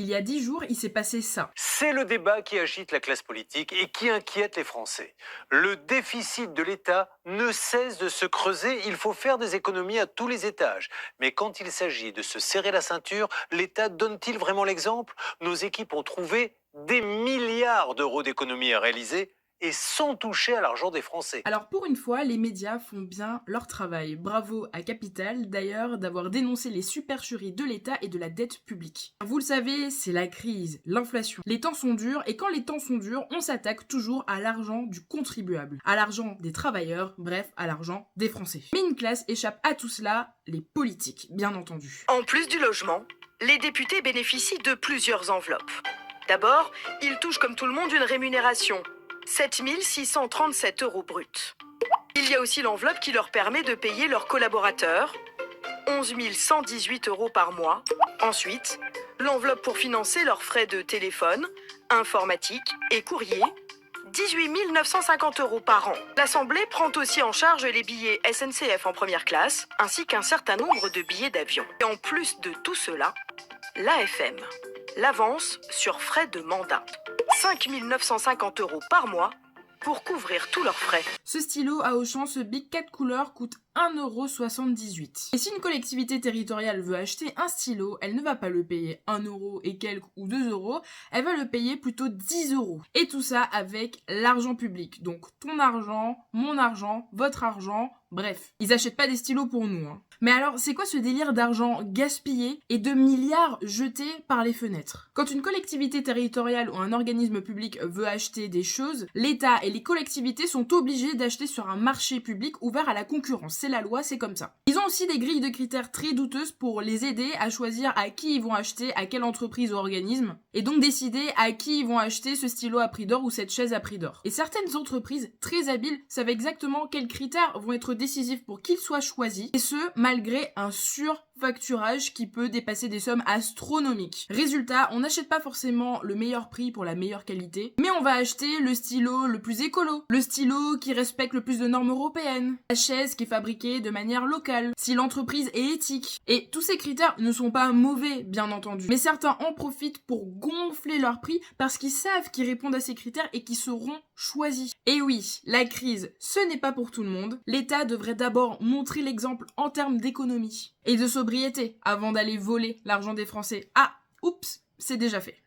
Il y a 10 jours, il s'est passé ça. C'est le débat qui agite la classe politique et qui inquiète les Français. Le déficit de l'État ne cesse de se creuser, il faut faire des économies à tous les étages. Mais quand il s'agit de se serrer la ceinture, l'État donne-t-il vraiment l'exemple? Nos équipes ont trouvé des milliards d'euros d'économies à réaliser et sans toucher à l'argent des Français. Alors pour une fois, les médias font bien leur travail. Bravo à Capital d'ailleurs d'avoir dénoncé les supercheries de l'État et de la dette publique. Vous le savez, c'est la crise, l'inflation. Les temps sont durs et quand les temps sont durs, on s'attaque toujours à l'argent du contribuable, à l'argent des travailleurs, bref, à l'argent des Français. Mais une classe échappe à tout cela, les politiques, bien entendu. En plus du logement, les députés bénéficient de plusieurs enveloppes. D'abord, ils touchent comme tout le monde une rémunération, 7 637 € bruts. Il y a aussi l'enveloppe qui leur permet de payer leurs collaborateurs, 11 118 € par mois. Ensuite, l'enveloppe pour financer leurs frais de téléphone, informatique et courrier, 18 950 € par an. L'Assemblée prend aussi en charge les billets SNCF en première classe, ainsi qu'un certain nombre de billets d'avion. Et en plus de tout cela, l'AFM, l'avance sur frais de mandat, 5 950 € par mois pour couvrir tous leurs frais. Ce stylo à Auchan, ce Big 4 couleurs coûte 1,78 €. Et si une collectivité territoriale veut acheter un stylo, elle ne va pas le payer 1 € et quelques ou 2 €, elle va le payer plutôt 10 €. Et tout ça avec l'argent public. Donc ton argent, mon argent, votre argent, bref. Ils achètent pas des stylos pour nous, hein. Mais alors, c'est quoi ce délire d'argent gaspillé et de milliards jetés par les fenêtres? Quand une collectivité territoriale ou un organisme public veut acheter des choses, l'État et les collectivités sont obligés d'acheter sur un marché public ouvert à la concurrence. C'est la loi, c'est comme ça. Ils ont aussi des grilles de critères très douteuses pour les aider à choisir à qui ils vont acheter, à quelle entreprise ou organisme, et donc décider à qui ils vont acheter ce stylo à prix d'or ou cette chaise à prix d'or. Et certaines entreprises très habiles savent exactement quels critères vont être décisifs pour qu'ils soient choisis, et ce, malgré un surfacturage qui peut dépasser des sommes astronomiques. Résultat, on n'achète pas forcément le meilleur prix pour la meilleure qualité, mais on va acheter le stylo le plus écolo, le stylo qui respecte le plus de normes européennes, la chaise qui est fabriquée de manière locale, si l'entreprise est éthique. Et tous ces critères ne sont pas mauvais, bien entendu, mais certains en profitent pour gonfler leur prix parce qu'ils savent qu'ils répondent à ces critères et qu'ils seront choisis. Et oui, la crise, ce n'est pas pour tout le monde. L'État devrait d'abord montrer l'exemple en termes d'économie et de sobriété avant d'aller voler l'argent des Français. Ah, oups, c'est déjà fait.